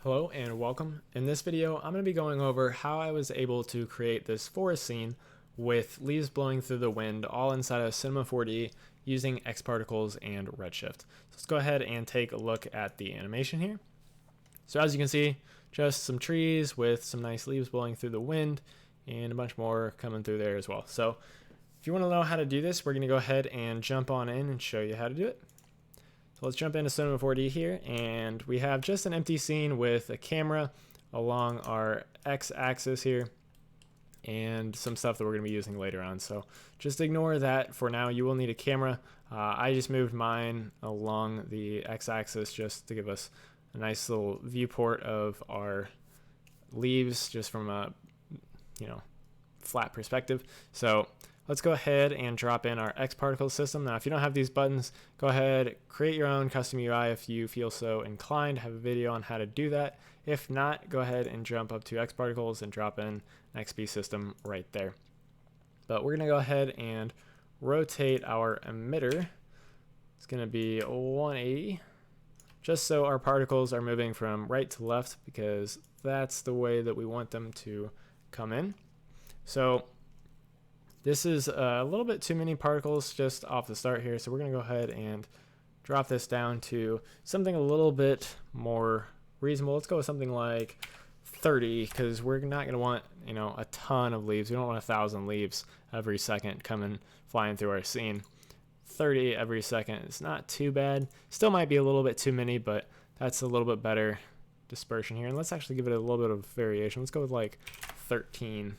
Hello and welcome. In this video, I'm going to be going over how I was able to create this forest scene with leaves blowing through the wind all inside of Cinema 4D using Xparticles and Redshift. So let's go ahead and take a look at the animation here. So as you can see, just some trees with some nice leaves blowing through the wind and a bunch more coming through there as well. So if you want to know how to do this, we're going to go ahead and jump on in and show you how to do it. So let's jump into Cinema 4D here, and we have just an empty scene with a camera along our x-axis here and some stuff that we're going to be using later on. So just ignore that for now. You will need a camera. I just moved mine along the x-axis just to give us a nice little viewport of our leaves just from a flat perspective. So let's go ahead and drop in our Xparticles system. Now, if you don't have these buttons, go ahead, create your own custom UI if you feel so inclined. I have a video on how to do that. If not, go ahead and jump up to Xparticles and drop in an XP system right there. But we're going to go ahead and rotate our emitter. It's going to be 180, just so our particles are moving from right to left, because that's the way that we want them to come in. So this is a little bit too many particles just off the start here, so we're going to go ahead and drop this down to something a little bit more reasonable. Let's go with something like 30, because we're not going to want a ton of leaves. We don't want 1,000 leaves every second coming flying through our scene. 30 every second is not too bad. Still might be a little bit too many, but that's a little bit better dispersion here. And let's actually give it a little bit of variation. Let's go with like 13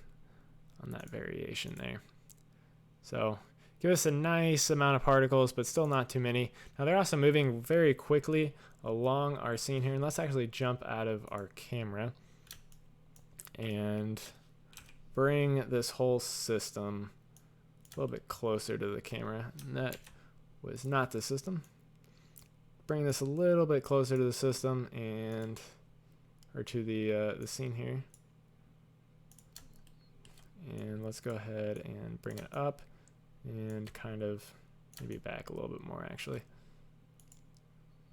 on that variation there. So give us a nice amount of particles, but still not too many. Now they're also moving very quickly along our scene here. And let's actually jump out of our camera and bring this whole system a little bit closer to the camera. And that was not the system. Bring this a little bit closer to the system or to the scene here. And let's go ahead and bring it up and kind of maybe back a little bit more actually.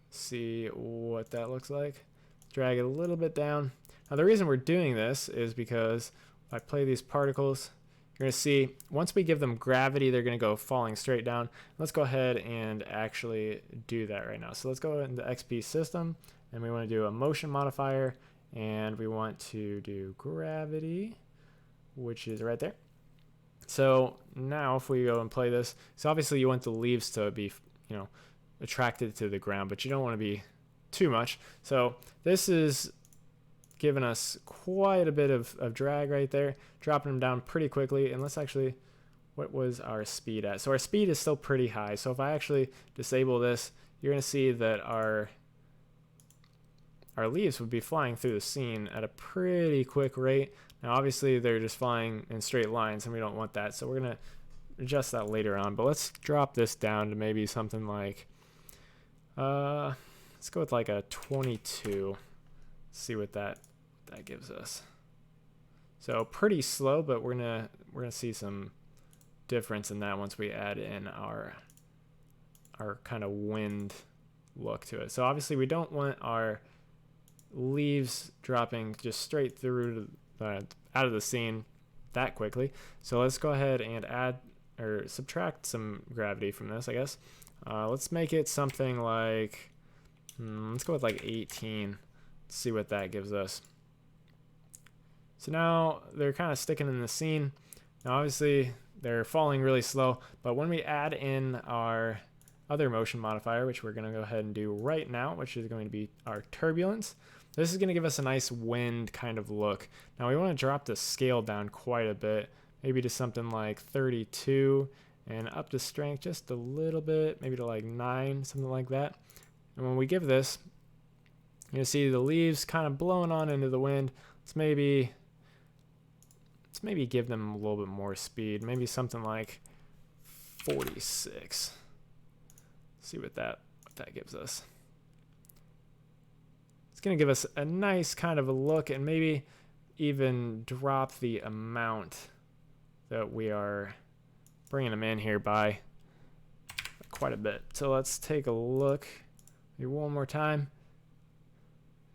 See what that looks like. Drag it a little bit down. Now the reason we're doing this is because if I play these particles, you're going to see once we give them gravity, they're going to go falling straight down. Let's go ahead and actually do that right now. So let's go into XP system, and we want to do a motion modifier, and we want to do gravity, which is right there. So now if we go and play this, so obviously you want the leaves to be attracted to the ground, but you don't want to be too much. So this is giving us quite a bit of drag right there, dropping them down pretty quickly. And let's actually, what was our speed at? So our speed is still pretty high. So if I actually disable this, you're going to see that our leaves would be flying through the scene at a pretty quick rate. Now obviously they're just flying in straight lines, and we don't want that, so we're going to adjust that later on. But let's drop this down to maybe something like let's go with like a 22. See what that gives us. So pretty slow, but we're gonna see some difference in that once we add in our kind of wind look to it. So obviously we don't want our leaves dropping just straight through out of the scene that quickly. So let's go ahead and add or subtract some gravity from this, I guess. Let's make it something like let's go with like 18. Let's see what that gives us. So now they're kind of sticking in the scene. Now obviously they're falling really slow, but when we add in our other motion modifier, which we're going to go ahead and do right now, which is going to be our turbulence, this is going to give us a nice wind kind of look. Now we want to drop the scale down quite a bit, maybe to something like 32, and up the strength just a little bit, maybe to like 9, something like that. And when we give this, you're going to see the leaves kind of blowing on into the wind. Let's maybe give them a little bit more speed, maybe something like 46. See what that gives us. It's going to give us a nice kind of a look, and maybe even drop the amount that we are bringing them in here by quite a bit. So let's take a look here one more time.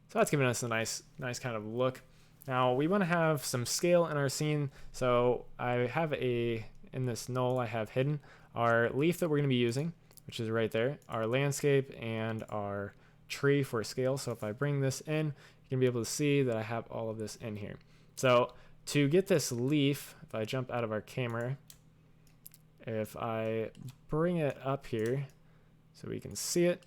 So that's giving us a nice kind of look. Now we want to have some scale in our scene. So I have in this null, I have hidden our leaf that we're going to be using, which is right there, our landscape and our tree for scale. So if I bring this in, you can be able to see that I have all of this in here. So to get this leaf, if I jump out of our camera, if I bring it up here so we can see it,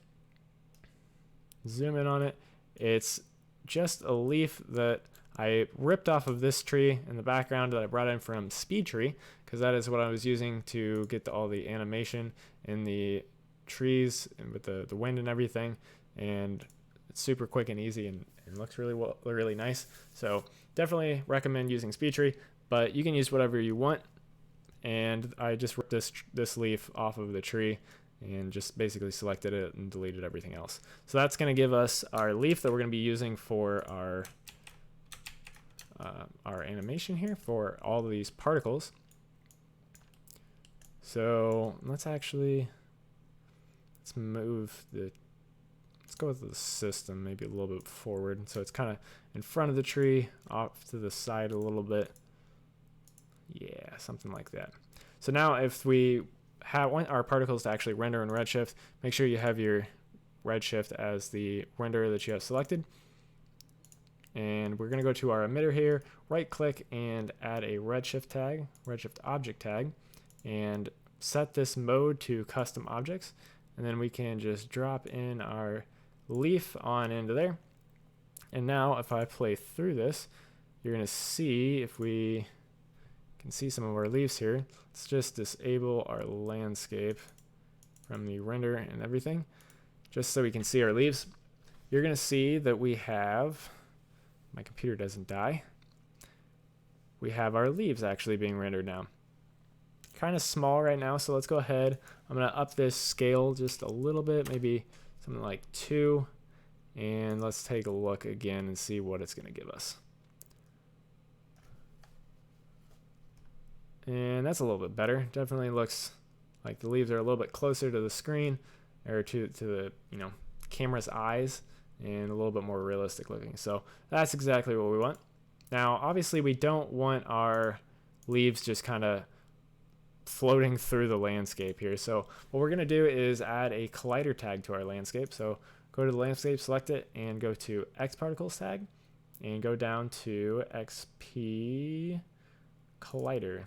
zoom in on it, it's just a leaf that I ripped off of this tree in the background that I brought in from SpeedTree, because that is what I was using to get all the animation in the trees and with the wind and everything. And it's super quick and easy and looks really nice. So definitely recommend using SpeedTree, but you can use whatever you want. And I just ripped this leaf off of the tree and just basically selected it and deleted everything else. So that's going to give us our leaf that we're going to be using for our animation here for all of these particles. So let's go with the system maybe a little bit forward. So it's kind of in front of the tree, off to the side a little bit. Yeah, something like that. So now if we want our particles to actually render in Redshift, make sure you have your Redshift as the renderer that you have selected. And we're going to go to our emitter here, right click and add a Redshift tag, Redshift object tag, and set this mode to custom objects. And then we can just drop in our leaf on into there. And now if I play through this, you're going to see, if we can see some of our leaves here, let's just disable our landscape from the render and everything, just so we can see our leaves. You're going to see that we have, my computer doesn't die, we have our leaves actually being rendered now. Kind of small right now, so let's go ahead. I'm going to up this scale just a little bit, maybe something like 2, and let's take a look again and see what it's going to give us. And that's a little bit better. Definitely looks like the leaves are a little bit closer to the screen, or to the camera's eyes, and a little bit more realistic looking. So that's exactly what we want. Now obviously we don't want our leaves just kind of floating through the landscape here. So what we're going to do is add a collider tag to our landscape. So go to the landscape, select it, and go to Xparticles tag, and go down to XP collider.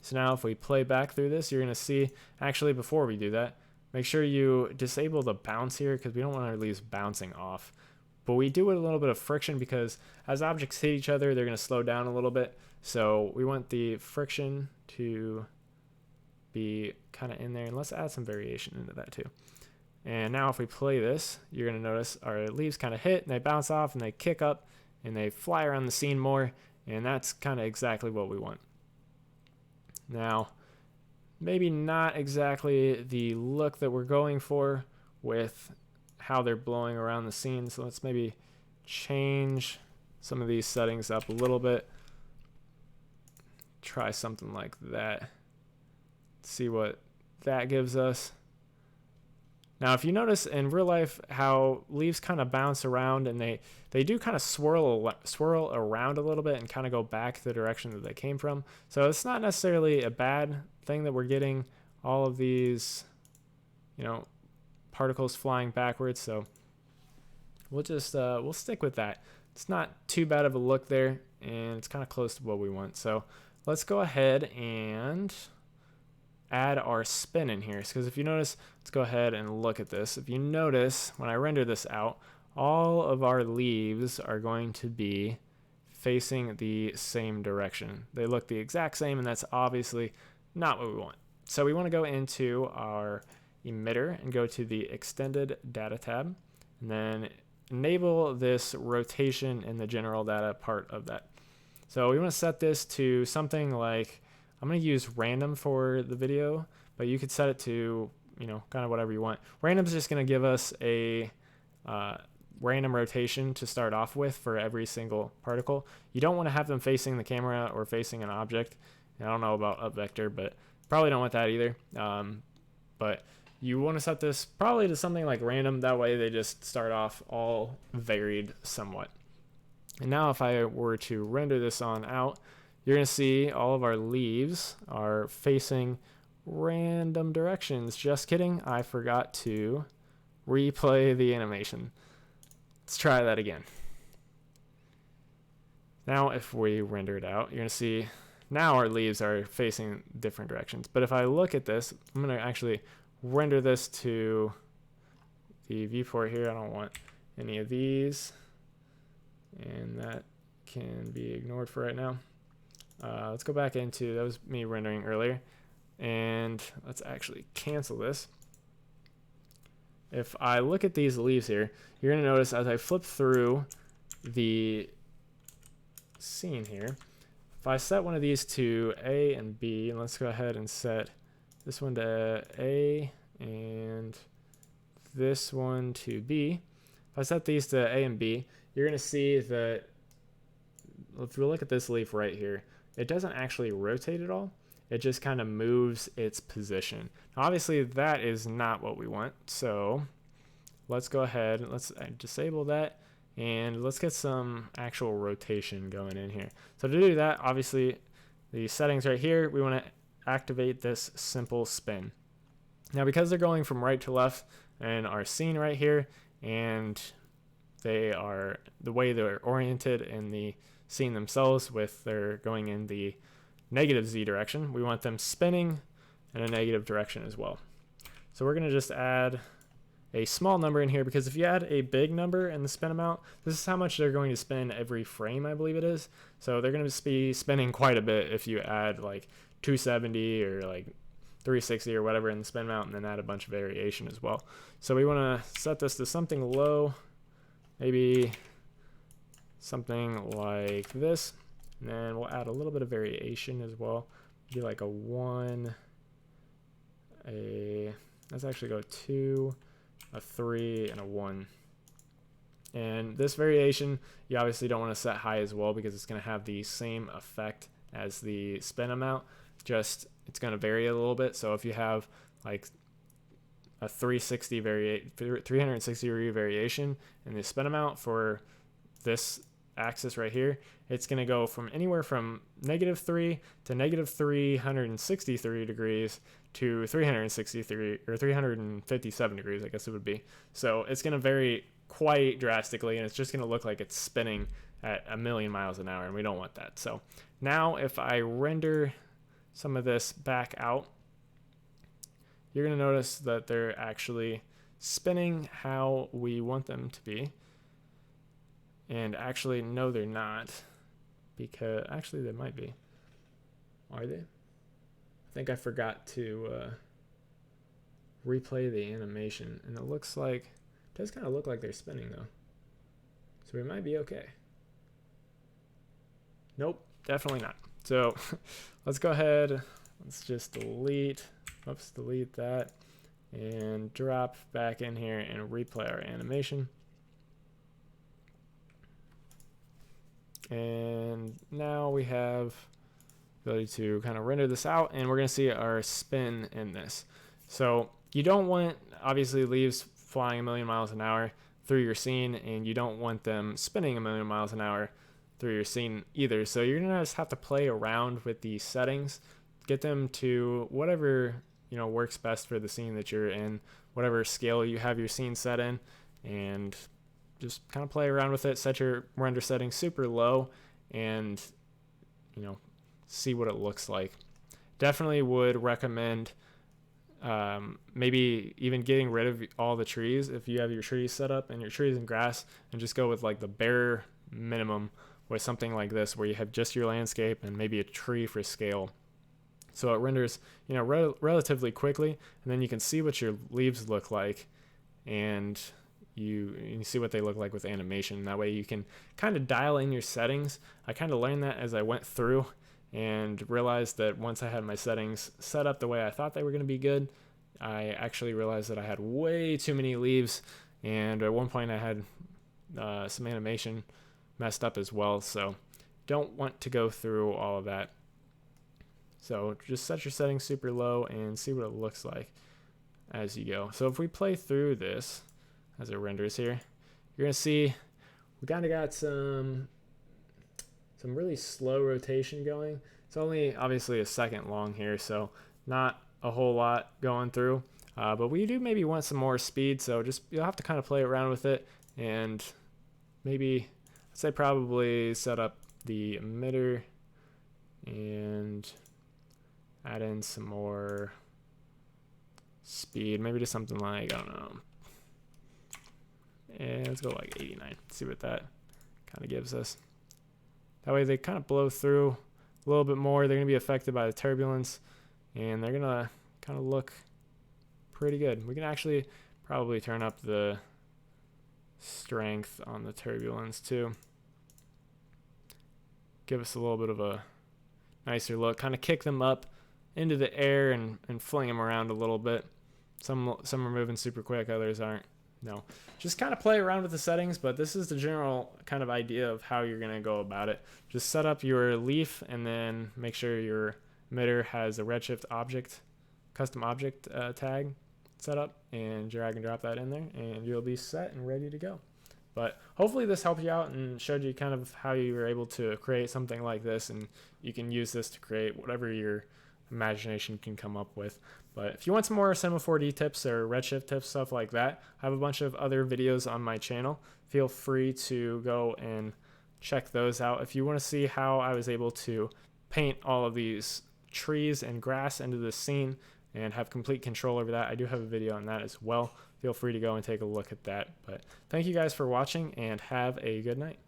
So now if we play back through this, you're going to see, actually before we do that, make sure you disable the bounce here, because we don't want our leaves bouncing off. But we do with a little bit of friction, because as objects hit each other, they're going to slow down a little bit. So we want the friction to be kind of in there, and let's add some variation into that too. And now if we play this, you're going to notice our leaves kind of hit and they bounce off and they kick up and they fly around the scene more, and that's kind of exactly what we want. Now, maybe not exactly the look that we're going for with how they're blowing around the scene, so let's maybe change some of these settings up a little bit. Try something like that. See what that gives us. Now if you notice in real life how leaves kind of bounce around, and they do kind of swirl around a little bit and kind of go back the direction that they came from. So it's not necessarily a bad thing that we're getting all of these particles flying backwards. So we'll just we'll stick with that. It's not too bad of a look there, and it's kind of close to what we want. So let's go ahead and add our spin in here, because if you notice, let's go ahead and look at this. If you notice, when I render this out, all of our leaves are going to be facing the same direction. They look the exact same, and that's obviously not what we want. So we want to go into our emitter and go to the extended data tab, and then enable this rotation in the general data part of that. So we want to set this to something like, I'm going to use random for the video, but you could set it to, kind of whatever you want. Random is just going to give us a random rotation to start off with for every single particle. You don't want to have them facing the camera or facing an object. I don't know about up vector, but probably don't want that either. But You want to set this probably to something like random. That way they just start off all varied somewhat. And now if I were to render this on out, you're going to see all of our leaves are facing random directions. Just kidding. I forgot to replay the animation. Let's try that again. Now if we render it out, you're going to see now our leaves are facing different directions. But if I look at this, I'm going to actually render this to the viewport here. I don't want any of these, and that can be ignored for right now. Let's go back into, that was me rendering earlier, and let's actually cancel this. If I look at these leaves here, you're going to notice as I flip through the scene here, if I set one of these to A and B, and let's go ahead and set this one to A and this one to B. If I set these to A and B, you're going to see that if we look at this leaf right here, it doesn't actually rotate at all. It just kind of moves its position. Now, obviously, that is not what we want. So let's go ahead and let's disable that. And let's get some actual rotation going in here. So to do that, obviously, the settings right here, we want to activate this simple spin. Now, because they're going from right to left in our scene right here, and they are the way they're oriented in the scene themselves, with they're going in the negative Z direction, we want them spinning in a negative direction as well. So we're going to just add a small number in here, because if you add a big number in the spin amount, this is how much they're going to spin every frame, I believe it is. So they're going to be spinning quite a bit if you add like 270 or like 360 or whatever in the spin amount, and then add a bunch of variation as well. So we want to set this to something low, maybe something like this, and then we'll add a little bit of variation as well. Do like a 1, let's actually go 2, a 3, and a 1. And this variation, you obviously don't want to set high as well, because it's going to have the same effect as the spin amount, just it's going to vary a little bit. So if you have like a 360 degree variation in the spin amount for this axis right here, it's going to go from anywhere from -3 to -363 degrees to 363 or 357 degrees, I guess it would be. So it's going to vary quite drastically, and it's just going to look like it's spinning at 1,000,000 miles an hour, and we don't want that. So now if I render some of this back out, you're going to notice that they're actually spinning how we want them to be. And actually, no, they're not, because actually they might be. Are they? I think I forgot to replay the animation, and it looks like, it does kind of look like they're spinning though. So we might be okay. Nope, definitely not. So let's go ahead, let's just delete that, and drop back in here and replay our animation. And now we have the ability to kind of render this out, and we're going to see our spin in this. So you don't want, obviously, leaves flying 1,000,000 miles an hour through your scene, and you don't want them spinning 1,000,000 miles an hour through your scene either. So you're going to just have to play around with these settings, get them to whatever, works best for the scene that you're in, whatever scale you have your scene set in, and just kind of play around with it. Set your render settings super low, and see what it looks like. Definitely would recommend maybe even getting rid of all the trees if you have your trees set up and your trees and grass, and just go with like the bare minimum with something like this, where you have just your landscape and maybe a tree for scale. So it renders relatively quickly, and then you can see what your leaves look like, and you see what they look like with animation. That way you can kind of dial in your settings. I kind of learned that as I went through, and realized that once I had my settings set up the way I thought they were going to be good, I actually realized that I had way too many leaves, and at one point I had some animation messed up as well. So don't want to go through all of that. So just set your settings super low and see what it looks like. as you go. So if we play through this as it renders here, you're gonna see we kind of got some really slow rotation going. It's only obviously a second long here, so not a whole lot going through. But we do maybe want some more speed, so just you'll have to kind of play around with it, and maybe I'd say probably set up the emitter and add in some more speed, maybe just something like, I don't know, and let's go like 89, see what that kind of gives us. That way they kind of blow through a little bit more. They're going to be affected by the turbulence, and they're going to kind of look pretty good. We can actually probably turn up the strength on the turbulence too. Give us a little bit of a nicer look. Kind of kick them up into the air and fling them around a little bit. Some are moving super quick, others aren't. No, just kind of play around with the settings, but this is the general kind of idea of how you're going to go about it. Just set up your leaf and then make sure your emitter has a Redshift object, custom object tag set up, and drag and drop that in there, and you'll be set and ready to go. But hopefully this helped you out and showed you kind of how you were able to create something like this, and you can use this to create whatever your imagination can come up with. But if you want some more Cinema 4D tips or Redshift tips, stuff like that, I have a bunch of other videos on my channel. Feel free to go and check those out. If you want to see how I was able to paint all of these trees and grass into this scene and have complete control over that, I do have a video on that as well. Feel free to go and take a look at that. But thank you guys for watching, and have a good night.